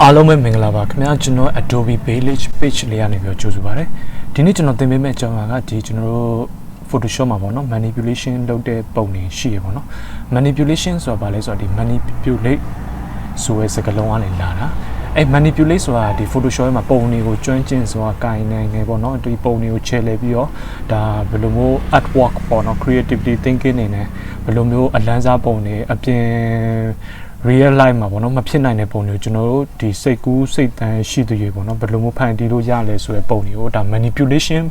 အားလုံးပဲမင်္ဂလာပါခင်ဗျာကျွန်တော် Adobe page လေးကနေပြီးကြိုဆိုပါရစေဒီနေ့ကျွန်တော်သင်ပေးမယ့်အကြောင်းအရာကဒီကျွန်တော်တို့ Photoshop မှာပေါ့နော် manipulation လုပ်တဲ့ပုံတွေရှိရပေါ့နော် manipulation ဆိုတာဘာလဲဆိုတော့ဒီ manipulate ဆိုတဲ့စကားလုံးကနေလာတာအဲ့ manipulate ဆိုတာဒီ Photoshop မှာပုံတွေကိုကျွမ်းကျင်စွာကိုင်နိုင်နေပေါ့နော်ဒီပုံတွေကိုချဲလဲပြီးတော့ဒါဘယ်လိုမျိုး artwork ပေါ့နော် creativity thinking နေနဲ့ဘယ်လိုမျိုးအလန်းစားပုံတွေအပြင်real life မှာပေါ့နော်မဖြစ်နိုင်တဲ့ပုံတွေကိုကျွန်တော်တို့ဒီစိတ်ကူးစိတ်တန်းရှိသူတွေပေါ့နော်ဘယ်လိုမျိုးဖန်တီးလို့ရလဲဆိုတဲ့ပုံတွေကိုဒါ manipulation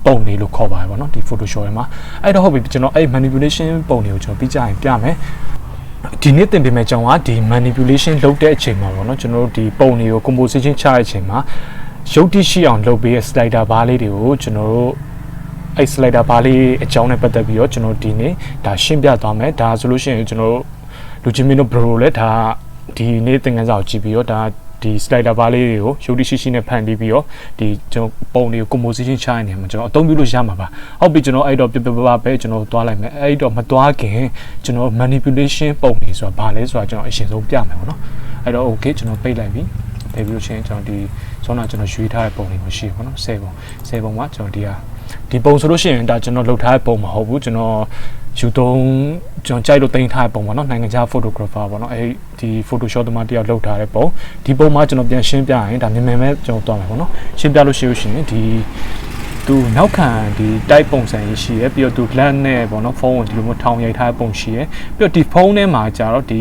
ပုံတွေလို့ခေါ်ပါတယ်ပေါ့နော်ဒီ Photoshop မှာအဲ့တော့ဟုတ်ပြီကျွန်တော်အဲ့ manipulation ပုံတွေကိုကျွန်တော်ပြီးကြရင်ပြမယ်ဒီနေ့သင်ပေးမယ့်အကြောင်းကဒီ manipulation လုပ်တဲ့အချိန်မှာပေါ့နော်ကျွန်တော်တို့ဒီပုံတွေကို composition ချတဲ့အချိန်မှာရုပ်တိရှိအောင်လုပ်ပေးတဲ့ slider bar လေးတွေကိုကျွန်တော်တို့အဲ့ slider bar လေးအကြောင်းနဲ့ပတ်သက်ပြီးတော့ကျွန်တော်ဒီနေ့ဒါရှင်းပြသွားမယ်ဒါဆိုလို့ရှိရင်ကျွန်တော်တို့လူချင်းမင်းတို့ bro လည်းဒါဒီနေ့သင်ခန်းစာကိုကြည့်ပြီးတော့ဒါဒီ slider bar လေးတွေကိုရုပ်တိရှိရှိနဲ့ဖန်တီးပြီးတော့ဒီကျွန်တော်ပုံတွေကို composition ချရနေမှာကျွန်တော်အသုံးပြုလို့ရမှာပါဟုတ်ပြီကျွန်တော်အဲ့တော့ပြပြပါပဲကျွန်တော်သွားလိုက်မယ်အဲ့တော့မသွားခင်ကျွန်တော် manipulation ပုံတွေဆိုတာဘာလဲဆိုတာကျွန်တော်အရင်ဆုံးပြမယ်ပေါ့နော်အဲ့တော့ okay ကျွန်တော်ပိတ်လိုက်ပြီပိတ်ပြီးလို့ရှိရင်ကျွန်တော်ဒီဆောင်းကျွန်တော်ရွေးထားတဲ့ပုံတွေမရှိဘူးပေါ့နော်10ပုံမှာကျွန်တော်ဒီပုံဆိုလို့ရှိရင်ဒါကျွန်တော်လုပ်ထားတဲ့ပုံမဟုတ်ဘူးကျွန်တော်ယူသုံးကျွန်တော်ကြိုက်လို့တင်ထားတဲ့ပုံပေါ့နော်နိုင်ငံခြား photographer ပေါ့နော်အဲဒီ Photoshop တမတယောက်လုပ်ထားတဲ့ပုံဒီပုံမှာကျွန်တော်ပြန်ရှင်းပြရင်ဒါမြန်ပဲကျွန်တော်သွားမယ်ပေါ့နော်ရှင်းပြလို့ရှိရင်ဒီသူနောက်ခံဒီ type ပုံစံကြီးရှိရပြီးတော့သူ glass နဲ့ပေါ့နော်ဖုန်းကိုဒီလိုမျိုးထောင်ရိုက်ထားတဲ့ပုံရှိရပြီးတော့ဒီဖုန်းထဲမှာကျတော့ဒီ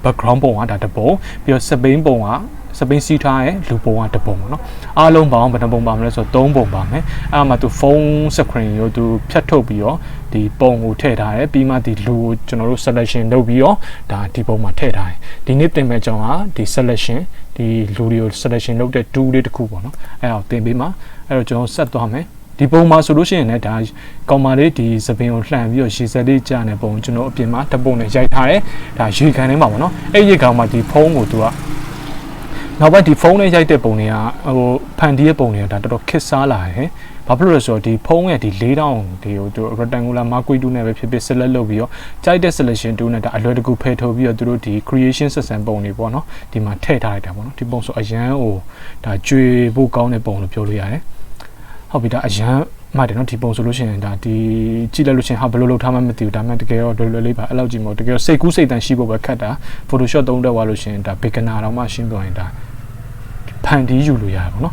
background ပုံကဒါတစ်ပုံပြီးတော့စပိန်ပုံကစပိန်စီထားရဲ့လူပုံကတစ်ပုံပေါ့နော်အားလုံးပေါင်းဘယ်နှပုံပါမလဲဆိုတော့3ပုံပါမယ်အဲ့မှာသူဖုန်း screen ကိုသူဖြတ်ထုတ်ပြီးတော့ဒီပုံကိုထည့်ထားတယ်ပြီးမှဒီလူကိုကျွန်တော်တို့ selection လုပ်ပြီးတော့ဒါဒီပုံမှာထည့်ထားတယ်ဒီနေ့သင်မယ့်အကြောင်းကဒီ selection ဒီလူတွေကို selection လုပ်တဲ့ tool လေးတစ်ခုပေါ့နော်အဲ့ဒါကိုသင်ပေးမှာအဲ့တော့ကျွန်တော်ဆက်သွားမယ်ဒီပုံမှာဆိုလို့ရှိရင်လည်းဒါကောင်မလေးဒီစပင်ကိုလှန်ပြီးတော့ရေစက်လေးကြာနေပုံကျွန်တော်အပြင်မှာတစ်ပုံနဲ့ရိုက်ထားတယ်ဒါရေခံထဲမှာပေါ့နော်အဲ့ရေကောင်မှာဒီဖုန်းကိုသူကနောက်ပိုင်းဒီဖုန်းနဲ့ရိုက်တဲ့ပုံတွေကဟိုဖန်တီးတဲ့ပုံတွေကဒါတော်တော်ခက်စားလာတယ်ဘာဖြစ်လို့လဲဆိုတော့ဒီဖုန်းရဲ့ဒီ4000ဒီဟို rectangular marquee tool နဲ့ပဲဖြစ်ဖြစ် select လုပ်ပြီးတော့ကြိုက်တဲ့ selection tool နဲ့ဒါအလွယ်တကူဖယ်ထုတ်ပြီးတော့သူတို့ဒီ creation system ပုံတွေပေါ့နော်ဒီမှာထည့်ထားလိုက်တာပေါ့နော်ဒီပုံဆိုအရန်ဟိုဒါကြွေဖို့ကောင်းတဲ့ပုံလို့ပြောလို့ရတယ်ဟုတ်ပြီဒါအရန်မှတယ်နော်ဒီပုံဆိုလို့ရှိရင်ဒါဒီကြည့်လိုက်လို့ရှိရင်ဟာဘယ်လိုလုပ်ထားမှမသိဘူးဒါမှတကယ်တော့လွယ်လွယ်လေးပါအဲ့လောက်ကြည့်မဟုတ်တကယ်စိတ်ကူးစိတ်တန်ရှိဖို့ပဲခက်တာ Photoshop သုံးတက်သွားလို့ရှိရင်ဒါ beginner တော့မှရှင်းပြောရင်ဒါဖန်တီးယူလို့ရတယ်ပေါ့နော်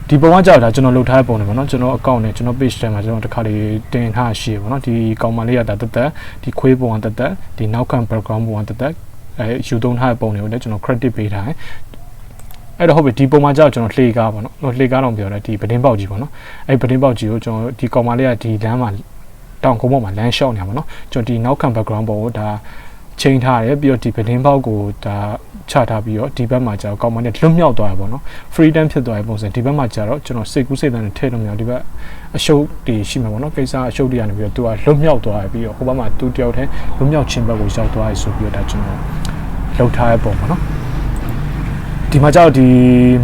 ဒီပုံကကြောက်တာကျွန်တော်လုပ်ထားတဲ့ပုံတွေပေါ့နော်ကျွန်တော်အကောင့်နဲ့ကျွန်တော် page ထဲမှာကျွန်တော်တစ်ခါလေးတင်ထားရှိပေါ့နော်ဒီကောင်မလေးကဒါတက်ဒီခွေးပုံကတက်ဒီနောက်ခံ background ပုံကတက်ယူသုံးထားတဲ့ပုံတွေကိုလည်းကျွန်တော် credit ပေးထားတယ်အဲ့တော့ဟုတ်ပြီဒီပုံမှာကြောက်ကျွန်တော်လှေကားပေါ့နော်လှေကားတော့ပြောတယ်ဒီပတင်းပေါက်ကြီးပေါ့နော်အဲ့ပတင်းပေါက်ကြီးကိုကျွန်တော်ဒီကောင်မလေးကဒီလမ်းမှာတောင်ကုန်းပေါ်မှာလမ်းလျှောက်နေပါနော်ကျွန်တော်ဒီနောက်ခံ background ပုံကိုဒါချိန်ထားတယ်ပြီးတော့ဒီပတင်းပေါက်ကိုဒါချထားပြီးတော့ဒီဘက်မှာကျတော့ကောင်မလေးလွတ်မြောက်သွားရပေါ့နော် freedom ဖြစ်သွားတဲ့ပုံစံဒီဘက်မှာကျတော့ကျွန်တော်စိတ်ကူးစိတ်တန်းနဲ့ထည့်လို့မရဒီဘက်အရှုပ်တွေရှိမှာပေါ့နော်ကိစ္စအရှုပ်တွေကနေပြီးတော့သူကလွတ်မြောက်သွားပြီးတော့ဟိုဘက်မှာသူတယောက်တည်းလွတ်မြောက်ခြင်းဘက်ကိုရောက်သွားရဆိုပြီးတော့ဒါကျွန်တော်လှုပ်ထားတဲ့ပုံပေါ့နော်ဒီမှာကြောက်ဒီ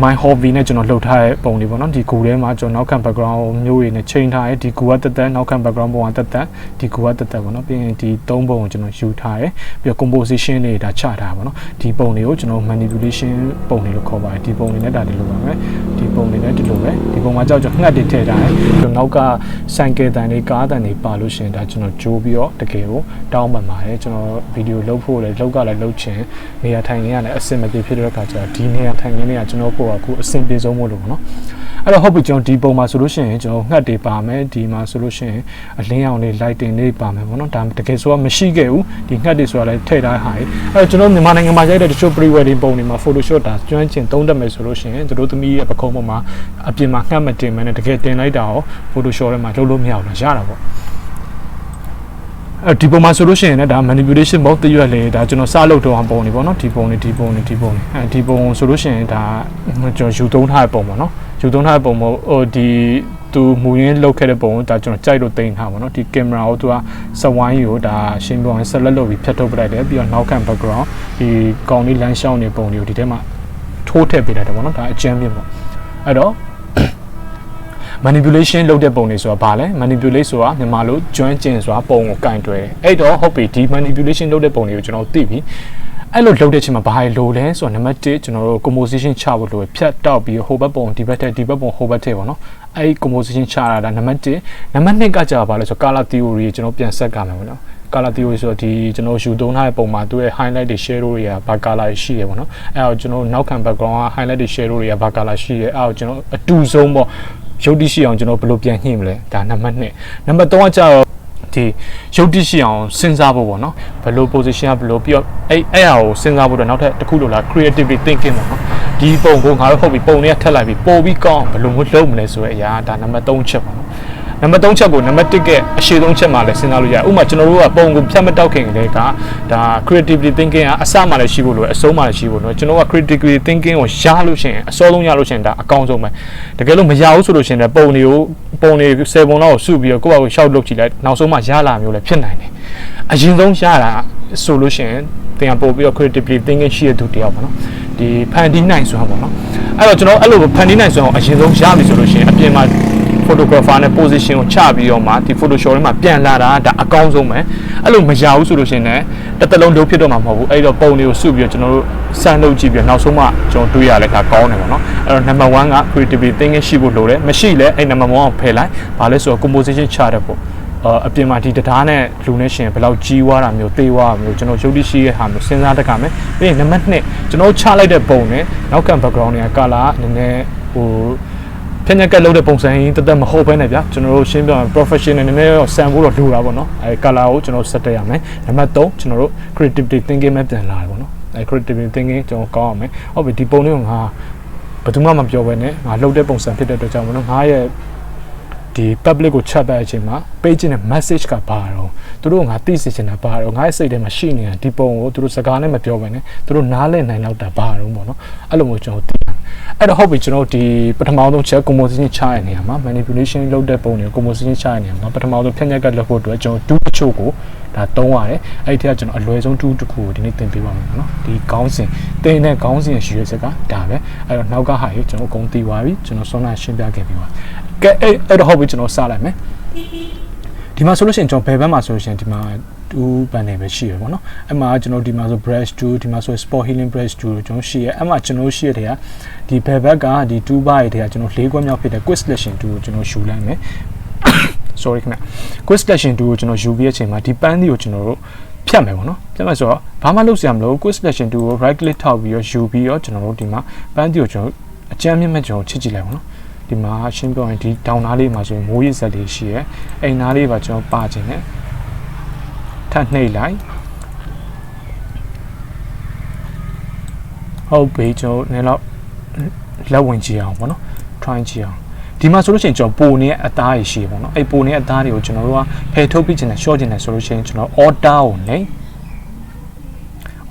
my hobby နဲ့ကျွန်တော်လှုပ်ထားတဲ့ပုံတွေပေါ့နော်ဒီကူထဲမှာကျွန်တော်နောက်ခံ background မျိုးတွေနဲ့ချိန်ထားတယ်ဒီကူကတက်နောက်ခံ background ပုံကတက်ဒီကူကတက်ပေါ့နော်ပြီးရင်ဒီ3ပုံကိုကျွန်တော်ယူထားတယ်ပြီးတော့ composition တွေဒါချထားပါတော့ဒီပုံတွေကိုကျွန်တော် manipulation ပုံတွေလို့ခေါ်ပါတယ်ဒီပုံတွေနဲ့ဒါဒီလိုပါမယ်ဒီပုံတွေနဲ့ဒီလိုပဲဒီပုံမှာကြောက်ကျွန်တော်ငှက်တွေထည့်ထားတယ်ပြီးတော့နောက်ကဆိုင်ကယ်တန်တွေကားတန်တွေပါလို့ရှိရင်ဒါကျွန်တော်ဂျိုးပြီးတော့တကယ်ကိုတောင်းပန်ပါတယ်ကျွန်တော်ဗီဒီယိုလုပ်ဖို့လည်းလောက်ကလည်းလုပ်ချင်နေရာထိုင်ခင်းကလည်းအဆင်မပြေဖြစ်တဲ့အခါကျတော့ဒီနေရာထိုင်ခင်းတွေကကျွန်တော်ပို့အခုအဆင်ပြေဆုံးမို့လို့ပေါ့နော်အဲ့တော့ဟုတ်ပြီကျွန်တော်ဒီပုံမှာဆိုလို့ရှိရင်ကျွန်တော်ငှက်တွေပါမယ်ဒီမှာဆိုလို့ရှိရင်အလင်းရောင်လေး lighting လေးပါမယ်ပေါ့နော်ဒါတကယ်ဆိုတာမရှိခဲ့ဘူးဒီငှက်တွေဆိုတာလည်းထည့်ထားဟာအဲ့တော့ကျွန်တော်မြန်မာနိုင်ငံမှာရိုက်တဲ့တချို့ pre-wedding ပုံတွေမှာ Photoshop ဒါကျွမ်းကျင်သုံးတတ်မယ်ဆိုလို့ရှိရင်တို့သမီးရဲ့ပခုံးပေါ်မှာအပြင်မှာငှက်မတင်မယ်နဲ့တကယ်တင်လိုက်တာရော Photoshop ထဲမှာလုပ်လို့မရဘူးလားရတာပေါ့ဒီပုံမှာဆိုလို့ရှိရင်လည်းဒါ manipulation မဟုတ်တရွက်လေဒါကျွန်တော်စလုပ်တော့အောင်ပုံနေပေါ့နော်ဒီပုံဆိုလို့ရှိရင်ဒါကျွန်တော်ယူသုံးထားတဲ့ပုံပေါ့နော်ယူသုံးထားတဲ့ပုံမဟုတ်ဟိုဒီသူမူရင်းလောက်ခဲ့တဲ့ပုံကိုဒါကျွန်တော်ကြိုက်လို့တင်ထားပါတော့ဒီကင်မရာကိုသူကစဝိုင်းကိုဒါရှင်းပြောင်းဆက်လက်လုပ်ပြီးဖြတ်ထုတ်ပလိုက်တယ်ပြီးတော့နောက်ခံ background ဒီကောင်လေးလမ်းရှောင်းနေပုံတွေကိုဒီထဲမှာထိုးထည့်ပေးလိုက်တယ်ပေါ့နော်ဒါအကျဉ်းပြပေါ့အဲ့တော့manipulation လုပ်တဲ့ပုံတွေဆိုတာဘာလဲ manipulate ဆိုတာမြန်မာလိုကျွမ်းကျင်စွာပုံကိုကင်တွယ်တယ်အဲ့တော့ဟုတ်ပြီဒီ manipulation လုပ်တဲ့ပုံတွေကိုကျွန်တော်သိပြီ အဲ့လိုလုပ်တဲ့ချိန်မှာဘာလို့လဲဆိုတော့နံပါတ်1ကျွန်တော်တို့ composition ချဖို့လိုဖြတ်တောက်ပြီးဟိုဘက်ပုံဒီဘက်ပုံဟိုဘက်ထဲပေါ့နော်အဲ့ composition ချရတာနံပါတ်1နံပါတ်2ကကြာပါလဲဆို color theory ကျွန်တော်ပြန်ဆက်ကမယ်ပေါ့နော် color theory ဆိုတော့ဒီကျွန်တော်ယူသုံးထားတဲ့ပုံမှာသူရဲ့ highlight တွေ shadow တွေကဘာ color ရှိရပေါ့နော်အဲ့တော့ကျွန်တော်နောက်ခံ background က highlight တွေ shadow တွေကဘာ color ရှိရအဲ့တော့ကျွန်တော်အတူဆုံးပေါ့ရုပ်တိရှိအောင်ကျွန်တော်ဘယ်လိုပြန်ညှိမလဲဒါနံပါတ်2နံပါတ်3ကကြာတော့ဒီရုပ်တိရှိအောင်စဉ်းစားဖို့ပေါ့နော်ဘယ်လို position ကဘယ်လိုပြီးတော့အဲ့ဟာကိုစဉ်းစားဖို့တော့နောက်ထပ်တစ်ခုလိုလား creativity thinking ပေါ့နော်ဒီပုံကိုငါတို့ဟုတ်ပြီပုံတွေကထက်လိုက်ပြီးပို့ပြီးကောင်းဘယ်လိုမျိုးလုပ်မလဲဆိုတဲ့အရာဒါနံပါတ်3ချက်ပေါ့နော်နံပါတ်3ချက်ကိုနံပါတ်1ကအရှိဆုံးချက်မှလည်းစဉ်းစားလို့ရတယ်ဥပမာကျွန်တော်တို့ကပုံကိုဖြတ်မတောက်ခင်လေကဒါ creativity thinking ကအစမှလည်းရှိဖို့လိုအဆုံးမှလည်းရှိဖို့လိုကျွန်တော်က creativity thinking ကိုရလို့ရှိရင်အစောဆုံးရလို့ရှိရင်ဒါအကောင်းဆုံးပဲတကယ်လို့မရဘူးဆိုလို့ရှိရင်ပုံတွေ10ပုံလောက်ကိုစုပြီးတော့ကိုယ့်ဘာကိုရှောက်လုပ်ကြည့်လိုက်နောက်ဆုံးမှရလာမျိုးလည်းဖြစ်နိုင်တယ်အရင်ဆုံးရတာဆိုလို့ရှိရင်တင်ပို့ပြီးတော့ creativity thinking ရှိတဲ့သူတယောက်ပေါ့နော်ဒီဖန်တီးနိုင်စွမ်းပေါ့နော်အဲ့တော့ကျွန်တော်အဲ့လိုဖန်တီးနိုင်စွမ်းအောင်အရင်ဆုံးရပြီဆိုလို့ရှိရင်အပြင်မှာphotographer နဲ့ position ကိုချပြီးတော့မှဒီ photoshop ထဲမှာပြန်လာတာဒါအကောင်းဆုံးပဲအဲ့လိုမရဘူးဆိုလို့ရှိရင်လည်းတစ်သက်လုံးလုံးဖြစ်တော့မှာမဟုတ်ဘူးအဲ့တော့ပုံတွေကိုစုပြီးတော့ကျွန်တော်တို့စမ်းလုပ်ကြည့်ပြီးတော့နောက်ဆုံးမှကျွန်တော်တွေးရလဲဒါကောင်းတယ်ပေါ့နော်အဲ့တော့ number 1က creativity thinking ရှိဖို့လိုတယ်မရှိလဲအဲ့ number 1ကိုဖယ်လိုက်ဘာလဲဆိုတော့ composition ချတဲ့ပေါ့အပြင်မှာဒီတရားနဲ့လူနဲ့ရှင်ဘယ်လောက်ကြီးွားတာမျိုးသေးွားတာမျိုးကျွန်တော်ရုပ်တိရှိရဲ့ဟာမျိုးစဉ်းစားတတ်ကြမယ်ပြီးရင်နံပါတ်2ကျွန်တော်ချလိုက်တဲ့ပုံနဲ့နောက်ခံ background တွေက color နည်းနည်းဟိုဖြည့်ညက်ကလုပ်တဲ့ပုံစံရင်းတသက်မဟုတ်ဘဲနဲ့ဗျာကျွန်တော်တို့ရှင်းပြအောင် professional နည်းနည်းတော့ဆန်ဖို့တော့လိုတာပေါ့နော်အဲ color ကိုကျွန်တော်set တက်ရမယ်နံပါတ်3ကျွန်တော်တို့ creativity thinking နဲ့ပြန်လာတယ်ပေါ့နော်အဲ creativity thinking ကျွန်တော်ကောင်းအောင်မယ်ဟုတ်ပြီဒီပုံလေးကိုငါဘယ်သူမှမပြောဘဲနဲ့ငါလုပ်တဲ့ပုံစံဖြစ်တဲ့အတွက်ကြောင့်မလို့ငါရဲ့ဒီ public ကိုချက်တဲ့အချိန်မှာ page နဲ့ message ကဘာတော့သူတို့ငါသိစေချင်တာဘာတော့ငါရဲ့စိတ်ထဲမှာရှိနေတာဒီပုံကိုသူတို့စကားနဲ့မပြောဘဲနဲ့သူတို့နားလည်နိုင်တော့တာဘာတော့ပေါ့နော်အဲ့လိုမျိုးကျွန်တော်သိအဲ့တော့ဟုတ်ပြီကျွန်တော်ဒီပထမဆုံးချက် composition ချရနေရမှာ manipulation လုပ်တဲ့ပုံတွေကို composition ချရနေရမှာပထမဆုံးဖြတ်ညက်ကလုပ်ဖို့အတွက်ကျွန်တော် do တချို့ကိုဒါသုံးရတယ်အဲ့ဒီထက်ကကျွန်တော်အလွယ်ဆုံး do တစ်ခုကိုဒီနေ့သင်ပေးပါမယ်နော်ဒီခေါင်းစဉ်သင်တဲ့ခေါင်းစဉ်ရဲ့ရွေးချက်ကဒါပဲအဲ့တော့နောက်ကဟာကြီးကျွန်တော်အကုန်သိသွားပြီကျွန်တော်ဆွမ်းနာရှင်းပြခဲ့ပြီးပါကဲအဲ့တော့ဟုတ်ပြီကျွန်တော်စလိုက်မယ်ဒီမှာဆိုလို့ရှိရင်ကျွန်တော်ဘယ်ဘက်မှာဆိုလို့ရှိရင်ဒီမှာ2 panel ပဲရှိရပေါ့နော်အဲ့မှာကျွန်တော်ဒီမှာဆို brush tool ဒီမှာဆို spot healing brush tool ကျွန်တော်ရှိရအဲ့မှာကျွန်တော်ရှိရတဲ့ကဒီဘယ်ဘက်ကဒီ2 bar တွေကကျွန်တော်၄ခွက်မြောက်ဖြစ်တဲ့ quick selection tool ကိုကျွန်တော်ယူလိုက်မယ် sorry ခင်ဗျ quick selection tool ကိုကျွန်တော်ယူပြီးတဲ့အချိန်မှာဒီ pan တွေကိုကျွန်တော်တို့ဖြတ်မယ်ပေါ့နော်ဖြတ်မယ်ဆိုတော့ဘာမှလုပ်စရာမလို quick selection tool ကို right click ထောက်ပြီးတော့ယူပြီးတော့ကျွန်တော်တို့ဒီမှာ pan တွေကိုကျွန်တော်အကြမ်းမြင့်မဲ့ကျွန်တော်ချစ်ကြည့်လိုက်ပါနော်ဒီမှာရှင်းပြရင်ဒီဒေါင်နားလေးမှာဆိုရင်မိုးရစ်ဇက်လေးရှိရဲအိမ်နားလေးပါကျွန်တော်ပါခြင်းနဲ့ထပ်နှိပ်လိုက်ဟုတ်ပြီကျွန်တော်နည်းတော့လက်ဝင်ကြည့်အောင်ပေါ့နော် try ကြည့်အောင်ဒီမှာဆိုလို့ရှိရင်ကျွန်တော်ပိုနေတဲ့အသားရရှိပေါ့နော်အဲ့ပိုနေတဲ့အသားတွေကိုကျွန်တော်တို့ကဖယ်ထုတ်ပြီးခြင်းနဲ့ short ခြင်းနဲ့ဆိုလို့ရှိရင်ကျွန်တော် order ကိုနှိပ်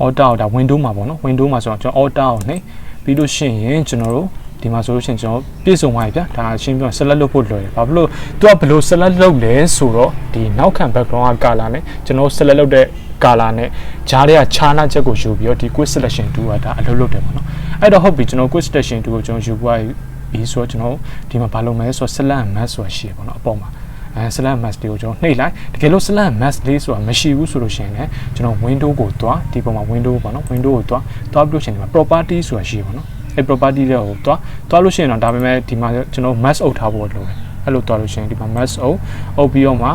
order ကိုဒါ window မှာပေါ့နော် window မှာဆိုတော့ကျွန်တော် order ကိုနှိပ်ပြီးလို့ရှိရင်ကျွန်တော်တို့ဒီမှာဆိုလို့ရှိရင်ကျွန်တော်ပြည့်စုံသွားပြီဗျာဒါရှင်းပြ select လုပ်ဖို့လွယ်တယ်ဘာဖြစ်လို့သူကဘယ်လို select လုပ်လဲဆိုတော့ဒီနောက်ခံ background က color နဲ့ကျွန်တော် select လုပ်တဲ့ color နဲ့ဂျားတွေကခြားနာချက်ကိုယူပြီးတော့ဒီ quick selection tool ကဒါအလုပ်လုပ်တယ်ပေါ့နော်အဲ့တော့ဟုတ်ပြီကျွန်တော် quick selection tool ကိုကျွန်တော်ယူသွားပြီးဆိုတော့ကျွန်တော်ဒီမှာဘာလုပ်မလဲဆိုတော့ select mask ဆိုတာရှိတယ်ပေါ့နော်အပေါ်မှာselect mask တွေကိုကျွန်တော်နှိပ်လိုက်တကယ်လို့ select mask လေးဆိုတာမရှိဘူးဆိုလို့ရှိရင်လည်းကျွန်တော် window ကိုတွားဒီပုံမှာ window ပေါ့နော် window ကိုတွားပြီးလို့ရှိရင်ဒီမှာ property ဆိုတာရှိတယ်ပေါ့နော်အဲ့ property တွေကိုတွားလို့ရှိရင်တော့ဒါပေမဲ့ဒီမှာကျွန်တော် mask အုပ်ထားဖို့လိုတယ်အဲ့လိုတွားလို့ရှိရင်ဒီမှာ mask အုပ်ပြီးတော့မှ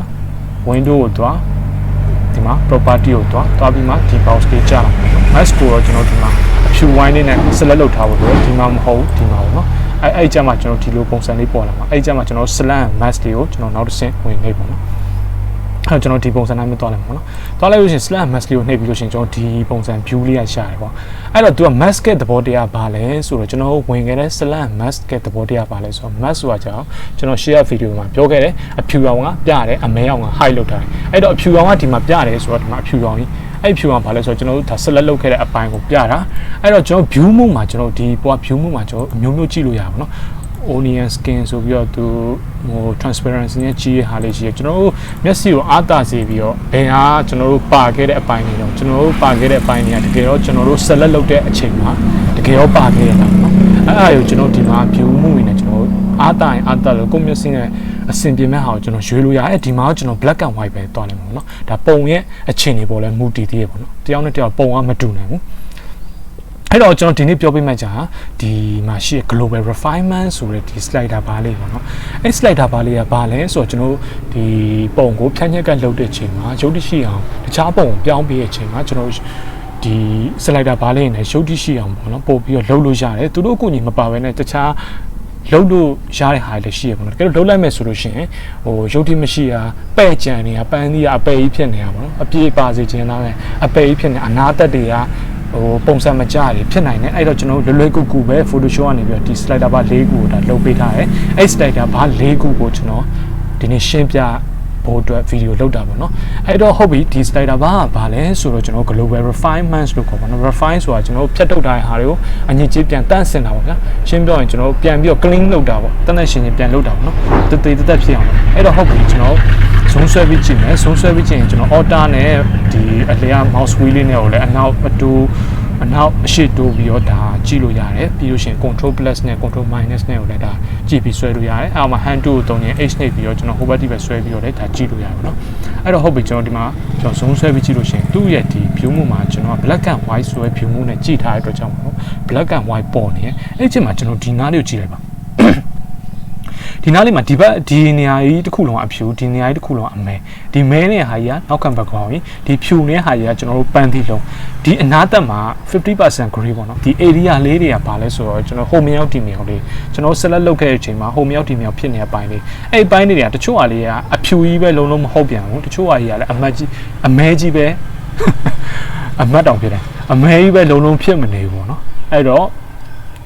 window ကိုတွားဒီမှာ property ကိုတွားပြီးမှဒီ box လေးကြာလာ mask ကိုတော့ကျွန်တော်ဒီမှာအဖြူ wine လေးနဲ့ select လုပ်ထားဖို့လိုတယ်ဒီမှာမဟုတ်ဒီမှာပေါ့နော်အဲ့ကြမှာကျွန်တော်ဒီလိုပုံစံလေးပေါ်လာမှာအဲ့ကြမှာကျွန်တော် select mask တွေကိုကျွန်တော်နောက်တစ်ဆင့်ဝင်နေပေါ့နော်အဲ့ကျွန်တော်ဒီပုံစံတိုင်းမသွားလိုက်မှာနော်သွားလိုက်လို့ရှိရင် select mask လေးကိုနှိပ်ပြီးလို့ရှိရင်ကျွန်တော်ဒီပုံစံ view လေးရရှာတယ်ပေါ့အဲ့တော့သူက mask ရဲ့သဘောတရားဘာလဲဆိုတော့ကျွန်တော်ဝင်ခဲ့တဲ့ select mask ရဲ့သဘောတရားဘာလဲဆိုတော့ mask ဆိုတာကြောင့်ကျွန်တော် share video မှာပြောခဲ့တယ်အဖြူအောင်ကပြတယ်အမဲအောင်က hide လုပ်ထားတယ်အဲ့တော့အဖြူအောင်ကဒီမှာပြတယ်ဆိုတော့ဒီမှာအဖြူအောင်ကြီးအဲ့ဖြူအောင်ဘာလဲဆိုတော့ကျွန်တော်တို့ဒါ select လုပ်ခဲ့တဲ့အပိုင်းကိုပြတာအဲ့တော့ကျွန်တော် view mode မှာကျွန်တော်ဒီပေါ် view mode မှာကျွန်တော်အမျိုးမျိုးကြည့်လို့ရပါဘောနော် onion skin ဆိုပြီးတော့သူဟို transparency နဲ့ကြီးရဟာလေးရှိရကျွန်တော်တို့မျက်စိကိုအားတာစေပြီးတော့ဘယ်ဟာကျွန်တော်တို့ပါခဲ့တဲ့အပိုင်းတွေတော့ကျွန်တော်တို့ပါခဲ့တဲ့အပိုင်းတွေကတကယ်တော့ကျွန်တော်တို့ select လုပ်တဲ့အချိန်မှာတကယ်တော့ပါခဲ့ရတာနော်အဲ့ဒါကိုကျွန်တော်ဒီမှာ view မှုတွေနဲ့ကျွန်တော်အားတာရင်အားတာလို့ကိုမျက်စိနဲ့အ အဆင်ပြေမဲ့ဟာကိုကျွန်တော်ရွေးလို့ရတယ်ဒီမှာကျွန်တော် black and white ပဲတွားနေမှာပေါ့နော်ဒါပုံရဲ့အခြေအနေပေါ်လဲမူတည်သေးရပေါ့နော်တယောက်နဲ့တယောက်ပုံကမတူနိုင်ဘူးအဲ့တော့ကျွန်တော်ဒီနေ့ပြောပြမှကြာဒီမှာရှိ global refinement ဆိုတဲ့ဒီ slider bar လေးပေါ့နော်အဲ့ slider bar လေးကဘာလဲဆိုတော့ကျွန်တော်ဒီပုံကိုဖြန့်ညက်ကလုပ်တဲ့အချိန်မှာရုပ်တရှိအောင်တခြားပုံကိုပြောင်းပေးတဲ့အချိန်မှာကျွန်တော်ဒီ slider bar လေးနဲ့ရုပ်တရှိအောင်ပေါ့နော်ပို့ပြီးတော့လုပ်လို့ရတယ်သူတို့အကူအညီမပါဘဲနဲ့တခြားလုံးလို့ရတဲ့ဟာလည်းရှိရပါတော့တကယ်လို့လုံးလိုက်မယ်ဆိုလို့ရှိရင်ဟိုရုပ်တိမရှိတာပဲ့ကြံနေတာပန်းသီးကအပေကြီးဖြစ်နေတာပေါ့နော်အပြေးပါစေခြင်းသားပဲအပေကြီးဖြစ်နေအနာသက်တွေကဟိုပုံစံမကြတွေဖြစ်နိုင်တယ်အဲ့တော့ကျွန်တော်လွယ်လွယ်ကူကူပဲ Photoshop ကနေပြီးတော့ဒီ slider bar ၄ခုကိုဒါလုပ်ပေးထားတယ်အဲ့ slider bar ၄ခုကိုကျွန်တော်ဒီနေ့ရှင်းပြဖို့အတွက်ဗီဒီယိုလုပ်တာပေါ့နော်အဲ့တော့ဟုတ်ပြီဒီ slider bar ကဘာလဲဆိုတော့ကျွန်တော် global refinement လို့ခေါ်ပါတော့ refine ဆိုတာကျွန်တော်ဖြတ်ထုတ်ထားတဲ့ဟာတွေကိုအညစ်အကြေးပြန်တန့်စင်တာပေါ့ဗျာရှင်းပြောရင်ကျွန်တော်ပြန်ပြီးတော့ clean လုပ်တာပေါ့တန့်တန့်ရှင်းရှင်းပြန်လုပ်တာပေါ့နော်တည်တည်ဖြစ်အောင်အဲ့တော့ဟုတ်ပြီကျွန်တော်ဆုံးဆွဲပြီးကြည့်မယ်ဆုံးဆွဲပြီးကြည့်ရင်ကျွန်တော် alter နဲ့ဒီအလျာ mouse wheel လေးနဲ့ကိုလည်းအနောက်အရှိတိုးပြီးတော့ဒါကြည့်လို့ရတယ်ပြီးလို့ရှိရင် control plus နဲ့ control minus နဲ့ကိုလည်းဒါကြည့်ပြီးဆွဲလို့ရတယ်အဲ့မှာ hand tool ကိုတုံးရင် h နှိပ်ပြီးတော့ကျွန်တော် hover တိပဲဆွဲပြီးတော့လည်းဒါကြည့်လို့ရတယ်နော်အဲ့တော့ဟုတ်ပြီကျွန်တော်ဒီမှာကျွန်တော် zoom ဆွဲပြီးကြည့်လို့ရှိရင်သူ့ရဲ့ဒီ view မှုမှာကျွန်တော် black and white ဆွဲ view မှုနဲ့ကြည့်ထားတဲ့အတွက်ကြောင့်ပေါ့နော် black and white ပေါ်နေအဲ့ဒီချိန်မှာကျွန်တော်ဒီနားလေးကိုကြည့်လိုက်ပါဒီနားလေးမှာဒီနေရာကြီးတစ်ခုလုံးအဖြူဒီနေရာကြီးတစ်ခုလုံးအမဲဒီမဲနဲ့ဟာကြီးကနောက်ခံ background ကြီးဒီဖြူနဲ့ဟာကြီးကကျွန်တော်တို့ပန်းသီးလုံးဒီအနားသက်မှာ 50% gray ပေါ့နော်ဒီ area လေးတွေကဘာလဲဆိုတော့ကျွန်တော်ဟိုမြောက်ဒီမြောက်လေးကျွန်တော် select လုပ်ခဲ့တဲ့အချိန်မှာဟိုမြောက်ဒီမြောက်ဖြစ်နေတဲ့အပိုင်းလေးအဲ့အပိုင်းတွေကတချို့ဟာလေးကအဖြူကြီးပဲလုံးလုံးမဟုတ်ပြန်ဘူးတချို့ဟာကြီးကလည်းအမဲကြီးပဲအမတ်တောင်ဖြစ်တယ်အမဲကြီးပဲလုံးလုံးဖြစ်မနေဘူးပေါ့နော်အဲ့တော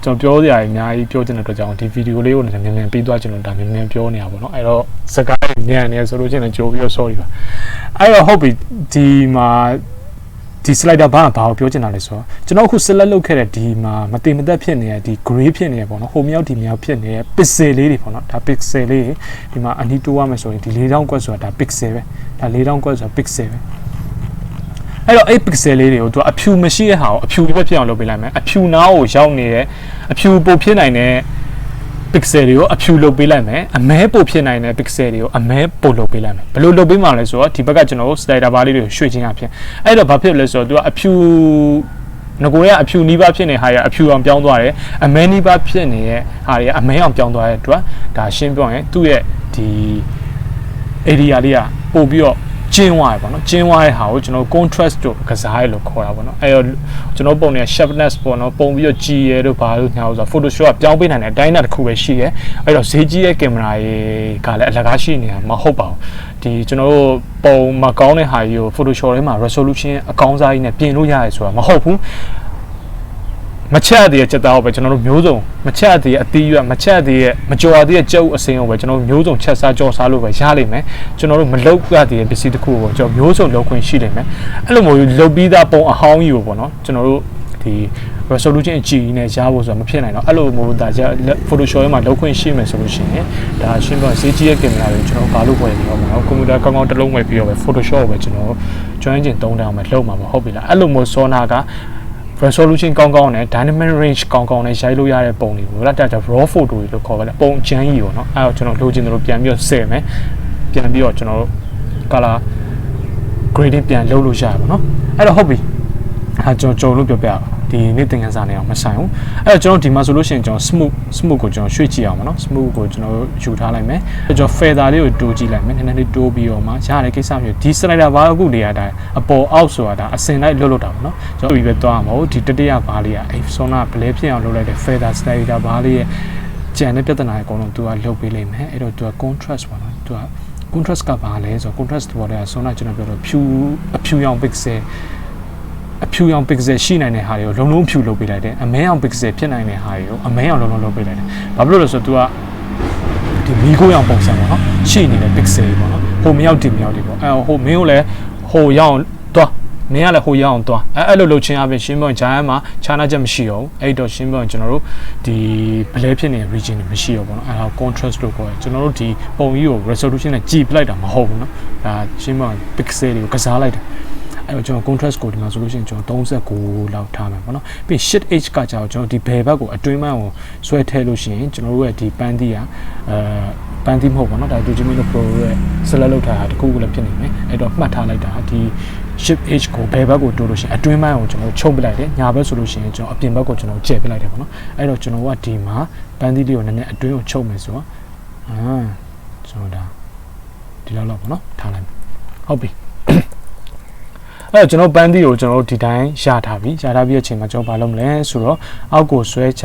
့ကျွန်တော်ပြောစရာအများကြီးပြောချင်တဲ့အတွက်ကြောင့်ဒီဗီဒီယိုလေးကိုလည်းမြန်ပြီးသွားကျွန်တော်ဒါမြန်ပြောနေတာပေါ့နော်အဲ့တော့စကားညံ့နေဆိုလို့ချင်းလည်းကြိုပြီးတော့ sorry ပါအဲ့တော့ဟုတ်ပြီဒီမှာဒီ slider bar ဘာကိုပြောချင်တာလဲဆိုတော့ကျွန်တော်အခု select လုပ်ခဲ့တဲ့ဒီမှာမတင်မသက်ဖြစ်နေတဲ့ဒီ gray ဖြစ်နေရပေါ့နော်ဟိုမြောက်ဒီမြောက်ဖြစ်နေတဲ့ pixel လေးတွေပေါ့နော်ဒါ pixel လေးဒီမှာအနီးတိုးရမယ်ဆိုရင်ဒီ4000ကွက်ဆိုတာဒါ pixel ပဲဒါ4000ကွက်ဆိုတာ pixel ပဲအဲ့တော့အဲ့ pixel လေးတွေကိုသူကအဖြူမရှိတဲ့ဟာကိုအဖြူပဲဖြစ်အောင်လုပ်ပေးလိုက်မယ်အဖြူနားကိုရောက်နေတဲ့အဖြူပိုဖြစ်နိုင်တဲ့ pixel တွေကိုအဖြူလုပ်ပေးလိုက်မယ်အမဲပိုဖြစ်နိုင်တဲ့ pixel တွေကိုအမဲပိုလုပ်ပေးလိုက်မယ်ဘယ်လိုလုပ်ပေးမှာလဲဆိုတော့ဒီဘက်ကကျွန်တော်တို့ slider bar လေးတွေကိုရွှေ့ခြင်းအဖြစ်အဲ့တော့ဘာဖြစ်လဲဆိုတော့သူကအဖြူငကိုကအဖြူနီးပါးဖြစ်နေဟာရအဖြူအောင်ပြောင်းသွားတယ်အမဲနီးပါးဖြစ်နေတဲ့ဟာတွေကအမဲအောင်ပြောင်းသွားတဲ့အတွက်ဒါရှင်းပြောရင်သူ့ရဲ့ဒီ area လေးကပို့ပြီးတော့ကျင်းသွားရပေါ့နော်ကျင်းသွားတဲ့ဟာကိုကျွန်တော် contrast တို့ကစားရလို့ခေါ်တာပေါ့နော်အဲ့တော့ကျွန်တော်ပုံနေ sharpness ပေါ့နော်ပုံပြီးတော့ကြည်ရဲတို့ဘာလို့ညာလို့ဆိုတော့ Photoshop ကပြောင်းပေးနိုင်တဲ့အတိုင်းအတာတစ်ခုပဲရှိရဲအဲ့တော့ဈေးကြီးရဲ့ကင်မရာတွေကလည်းအလကားရှိနေတာမဟုတ်ပါဘူးဒီကျွန်တော်တို့ပုံမကောင်းတဲ့ဟာကြီးကို Photoshop ထဲမှာ resolution အကောင်းစားကြီးနဲ့ပြင်လို့ရတယ်ဆိုတာမဟုတ်ဘူးမချက်တည်းရဲ့ချက်သားကိုပဲကျွန်တော်တို့မျိုးစုံမချက်တည်းရဲ့အသီးရွက်မချက်တည်းရဲ့မကြော်တည်းရဲ့ကြုတ်အစင်းကိုပဲကျွန်တော်တို့မျိုးစုံချက်စားကြော်စားလို့ပဲရလိမ့်မယ်ကျွန်တော်တို့မလုပ်ရတည်းရဲ့ပစ္စည်းတစ်ခုကိုကျွန်တော်မျိုးစုံလုပ်ခွင့်ရှိလိမ့်မယ်အဲ့လိုမျိုးလုပ်ပြီးသားပုံအဟောင်းကြီးကိုပေါ့နော်ကျွန်တော်တို့ဒီ resolution အကြီးနဲ့ရဖို့ဆိုတာမဖြစ်နိုင်တော့အဲ့လိုမျိုးဒါ Photoshop ထဲမှာလုပ်ခွင့်ရှိမယ်ဆိုလို့ရှိရင်ဒါရှင်းပြဈေးကြီးရဲ့ကင်မရာကိုကျွန်တော်ဘာလို့ဝယ်ပြီးတော့မဟုတ်ကွန်ပျူတာကောင်းကောင်းတစ်လုံးဝယ်ပြီးတော့ပဲ Photoshop ကိုပဲကျွန်တော်ကျွမ်းကျင်သုံးတောင်ပဲလုပ်မှာမဟုတ်ပြီလားအဲ့လိုမျိုးစောနာကresolution ကောင်းကောင်းနဲ့ dynamic range ကောင်းကောင်းနဲ့ရိုက်လို့ရတဲ့ပုံတွေကိုဒါ raw photo တွေလို့ခေါ်ပါလေပုံချမ်းကြီးပေါ့နော်အဲ့တော့ကျွန်တော်လိုချင်တယ်လို့ပြန်ပြီးတော့ဆယ်မယ်ပြန်ပြီးတော့ကျွန်တော်တို့ color grading ပြန်လုပ်လို့ရပါဘောနော်အဲ့တော့ဟုတ်ပြီကျွန်တော်လို့ပြောပြပါဒီနေ့သင်ခန်းစာနဲ့အောင်မဆိုင်ဘူးအဲ့တော့ကျွန်တော်ဒီမှာဆိုလို့ရှိရင်ကျွန်တော် smooth ကိုကျွန်တော်ရွှေ့ကြည့်အောင်ပါနော် smooth ကိုကျွန်တော်ယူထားလိုက်မယ်ကျွန်တော် feather လေးကိုတိုးကြည့်လိုက်မယ်နည်းနည်းလေးတိုးပြီးတော့မှရတဲ့ကိစ္စမျိုးဒီ slider bar အခုနေရာတိုင်းအပေါ်အောက်ဆိုတာဒါအစင်လိုက်လွတ်တာပေါ့နော်ကျွန်တော်ပြီးပဲသွားမှာဟုတ်ဒီတတိယဘားလေးကအဲ့ sona ဘလဲဖြစ်အောင်လုပ်လိုက်တဲ့ feather slider bar လေးရဲ့ကြံတဲ့ပြဿနာအကုန်လုံးသူကလုပ်ပေးလိမ့်မယ်အဲ့တော့သူက contrast ပေါ့နော်သူက contrast ကဘာလဲဆိုတော့ contrast ပေါ်တဲ့ sona ကျွန်တော်ပြောတော့အဖြူရောင် pixelအဖြူရောင် pixel ရှိနိုင်တဲ့ဟာတွေကိုလုံးလုံးဖြူလုပ်ပေးလိုက်တယ်အမဲရောင် pixel ဖြစ်နိုင်တဲ့ဟာတွေကိုအမဲရောင်လုံးလုံးလုပ်ပေးလိုက်တယ်ဘာဖြစ်လို့လဲဆိုတော့ तू ကဒီမီးခိုးရောင်ပုံစံပေါ့နော်ရှိနေတဲ့ pixel တွေပေါ့နော်ဟိုမြောက်ဒီမြောက်တွေပေါ့ဟိုမင်းကိုလည်းဟိုရောင်သွားမင်းကလည်းဟိုရောင်သွားအဲ့လိုလုပ်ချင်းအပြင်ရှင်းပြောရင်ဂျိုင်းမှာခြားနာချက်မရှိအောင်အဲ့တော့ရှင်းပြောရင်ကျွန်တော်တို့ဒီဘလဲဖြစ်နေတဲ့ region တွေမရှိအောင်ပေါ့နော်အဲ့ဒါ contrast လို့ခေါ်တယ်ကျွန်တော်တို့ဒီပုံကြီးကို resolution နဲ့ကြည့်ပလိုက်တာမဟုတ်ဘူးနော်ဒါရှင်းပြောရင် pixel တွေကိုကစားလိုက်တယ်အဲ့တော့ကျွန်တော် contrast ကိုဒီမှာဆိုလို့ရှိရင်ကျွန်တော်39လောက်ထားမှာပေါ့နော်ပြီး shift h ကကြာကျွန်တော်ဒီဘယ်ဘက်ကိုအတွင်းပိုင်းကိုဆွဲထည့်လို့ရှိရင်ကျွန်တော်တို့ရဲ့ဒီပန်းသီးက ပန်းသီးမဟုတ်ပါတော့ဒါ Retouching Pro ရဲ့ select လုပ်ထားတာတခုခုလည်းဖြစ်နေမယ်အဲ့တော့မှတ်ထားလိုက်တာဒီ shift h ကိုဘယ်ဘက်ကိုတိုးလို့ရှိရင်အတွင်းပိုင်းကိုကျွန်တော်ချုပ်ပလိုက်တယ်ညာဘက်ဆိုလို့ရှိရင်ကျွန်တော်အပြင်ဘက်ကိုကျွန်တော်ကျဲပလိုက်တယ်ပေါ့နော်အဲ့တော့ကျွန်တော်ကဒီမှာပန်းသီးလေးကိုနည်းနည်းအတွင်းကိုချုပ်မယ်ဆိုတော့ကျွန်တော်ဒါဒီလောက်ပေါ့နော်ထားလိုက်ဟုတ်ပြီအဲ့တော့ကျွန်တော်ပန်းသီးကိုကျွန်တော်ဒီတိုင်းရထားပြီအချိန်မှာကျွန်တော်ဘာလုပ်မလဲဆိုတော့အောက်ကိုဆွဲချ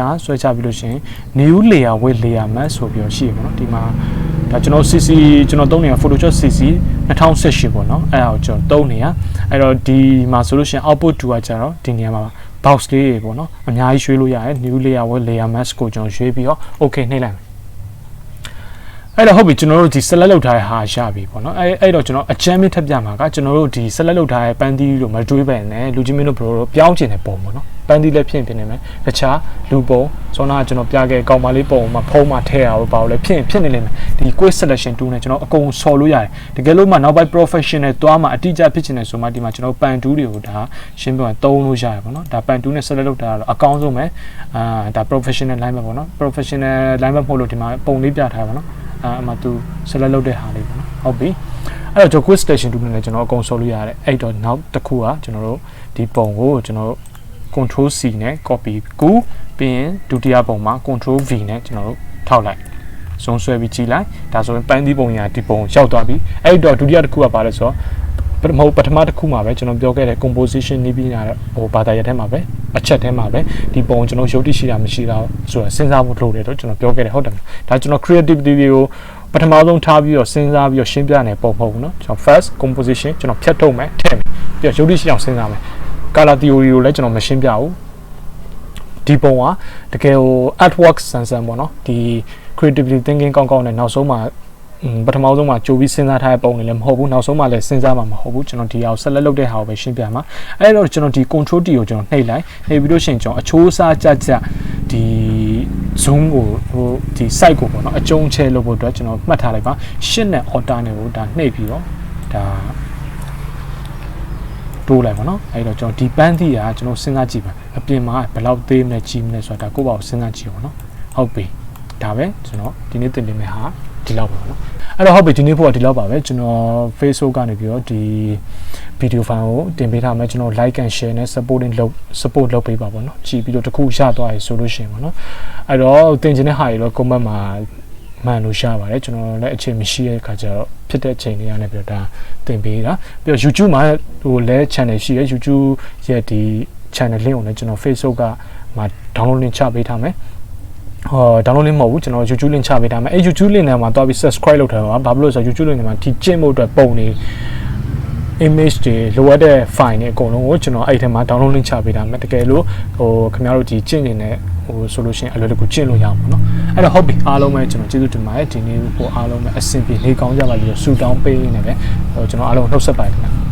ပြီးလို့ရှိရင် new layer with layer mask ဆိုပြီးတော့ရှိရပါတော့ဒီမှာဒါကျွန်တော် CC ကျွန်တော်သုံးနေတာ Photoshop CC 2018ပေါ့နော်အဲ့ဒါကိုကျွန်တော်သုံးနေရအဲ့တော့ဒီမှာဆိုလို့ရှိရင် output to ကကျတော့ဒီနေရာမှာ box လေးတွေပေါ့နော်အများကြီးရွှေ့လို့ရတယ် new layer with layer mask ကိုကျွန်တော်ရွှေ့ပြီးတော့ okay နှိပ်လိုက်မယ်အဲ့တော့ဟုတ်ပြီကျွန်တော်တို့ဒီ select လုပ်ထားတဲ့ဟာရပြီပေါ့နော်အဲ့တော့ကျွန်တော်အချမ်းမထပ်ပြမှာကကျွန်တော်တို့ဒီ select လုပ်ထားတဲ့ပန်းသီးလို့မတွေးပဲနဲ့လူချင်းမင်းတို့ဘရိုတို့ပြောင်းကျင်တဲ့ပုံပေါ့နော်ပန်းသီးလည်းဖြစ်နေမယ်တခြားလူပုံစောနာကျွန်တော်ပြခဲ့ကောင်မလေးပုံမှာဖုံးမှာထည့်ရအောင်ပါလို့ဖြစ်နေလိမ့်မယ်ဒီ quick selection tool နဲ့ကျွန်တော်အကုန်ဆော်လို့ရတယ်တကယ်လို့မှနောက်ပိုင်း professional သွားမှာအတိအကျဖြစ်ချင်တယ်ဆိုမှဒီမှာကျွန်တော်ပန်တူးတွေကိုဒါရှင်းပြရင်သုံးလို့ရတယ်ပေါ့နော်ဒါပန်တူးနဲ့ select လုပ်တာတော့အကောင်းဆုံးပဲဒါ professional line ပဲပေါ့နော် professional line ပဲမဟုတ်လို့ဒီမှာပုံလေးပြထားပါနော်အမှသူ select လုပ်တဲ့ဟာလေးပေါ့နော်ဟုတ်ပြီအဲ့တော့ကျွန်တော် quick selection tool နဲ့ကျွန်တော်အကုန်ဆော်လို့ရတယ်အဲ့တော့နောက်တစ်ခုကကျွန်တော်တို့ဒီပုံကိုကျွန်တော်တို့ control C နဲ့ copy ကူးပြီးရင်ဒုတိယပုံမှာ control V နဲ့ကျွန်တော်တို့ထောက်လိုက်စုံဆွဲပြီးကြည့်လိုက်ဒါဆိုရင်ပန်းသီးပုံညာဒီပုံရောက်သွားပြီအဲ့တော့ဒုတိယတစ်ခုကပါလဲဆိုတော့ပထမတစ်ခုမှာပဲကျွန်တော်ပြောခဲ့တဲ့ composition နည်းပညာဟိုဘာသာရပ်ထဲမှာပဲအချက်ထဲမှာပဲဒီပုံကျွန်တော်ရုပ်တိရှိတာမရှိတာဆိုတော့စဉ်းစားဖို့လိုတယ်တော့ကျွန်တော်ပြောခဲ့တယ်ဟုတ်တယ်ဒါကျွန်တော် creativity တွေကိုပထမဆုံးထားပြီးတော့စဉ်းစားပြီးတော့ရှင်းပြနေပုံမဟုတ်ဘူးเนาะကျွန်တော် first composition ကျွန်တော်ဖြတ်ထုတ်မယ်ထည့်မယ်ပြီးတော့ရုပ်တိရှိအောင်စဉ်းစားမယ် color theory ကိုလည်းကျွန်တော်မရှင်းပြဘူးဒီပုံကတကယ်ဟို artwork ဆန်ဆန်ပေါ့နော်ဒီ creativity thinking ကောင်းကောင်းနဲ့နောက်ဆုံးမှာပထမဆုံးမှာကြိုးပြီးစဉ်းစားထားတဲ့ပုံတွေလည်းမဟုတ်ဘူးနောက်ဆုံးမှာလည်းစဉ်းစားမှာမဟုတ်ဘူးကျွန်တော်ဒီအောင် select လုပ်တဲ့ဟာကိုပဲရှင်းပြမှာအဲ့တော့ကျွန်တော်ဒီ control T ကိုကျွန်တော်နှိပ်လိုက်နှိပ်ပြီးလို့ရှိရင်ကျွန်တော်အချိုးအစားကြဒီ zoom ကိုဟိုဒီ site ကိုပေါ့နော်အကျုံးချဲလုပ်ဖို့အတွက်ကျွန်တော်မှတ်ထားလိုက်ပါ shift နဲ့ alt နဲ့ကိုဒါနှိပ်ပြီးတော့ဒါတိုးလိုက်ပါနော်အဲ့တော့ကျွန်တော်ဒီပန်းသီးကကျွန်တော်စဉ်းစားကြည့်ပါအပြင်မှာဘယ်လောက်သေးမလဲကြီးမလဲဆိုတာဒါကိုယ့်ဘာကိုစဉ်းစားကြည့်ပါနော်ဟုတ်ပြီဒါပဲကျွန်တော်ဒီနေ့သင်ပေးမယ့်ဟာဒီလောက်ပါနော်အဲ့တော့ဟုတ်ပြီဒီနေ့ဖို့ကဒီလောက်ပါပဲကျွန်တော် Facebook ကနေပြီးတော့ဒီ video file ကိုတင်ပေးထားမယ်ကျွန်တော် like and share နဲ့ support လုပ်ပေးပါပေါ့နော်ကြည့်ပြီးတော့တခုရသွားပြီဆိုလို့ရှိရင်ပေါ့နော်အဲ့တော့သင်ချင်တဲ့ဟာတွေတော့ comment မှာမှန်လို့ရပါတယ်ကျွန်တော်လည်းအချိန်မရှိတဲ့အခါကျတော့ဖြစ်တဲ့အချိန်လေးရနေပြီးတော့ဒါသင်ပေးတာပြီးတော့ YouTube မှာဟိုလဲ channel ရှိတယ် YouTube ရဲ့ဒီ channel link ကိုလည်းကျွန်တော် Facebook ကမှာ download link ချပေးထားမယ်download link မဟုတ်ဘူးကျွန်တော် YouTube link ချပေးထားမယ်အဲ့ YouTube link ထဲမှာတွားပြီး subscribe လုပ်ထားပါဘာဖြစ်လို့ဆိုတော့ YouTube link ထဲမှာဒီကျင့်ဖို့အတွက်ပုံနေ image တွေလိုအပ်တဲ့ file တွေအကုန်လုံးကိုကျွန်တော်အဲ့ထဲမှာ download link ချပေးထားမယ်တကယ်လို့ဟိုခင်ဗျားတို့ဒီကျင့်နေတဲ့ဟိုဆိုလို့ရှိရင်အလွယ်တကူကျင့်လို့ရအောင်ပေါ့နော်အဲ့တော့ဟုတ်ပြီအားလုံးပဲကျွန်တော်ကျေးဇူးတင်ပါတယ်ဒီနေ့ဟိုအားလုံးပဲအဆင်ပြေနေကောင်းကြပါလိမ့်လို့ဆုတောင်းပေးနေတယ်ဟိုကျွန်တော်အားလုံးနှုတ်ဆက်ပါတယ်ခင်ဗျာ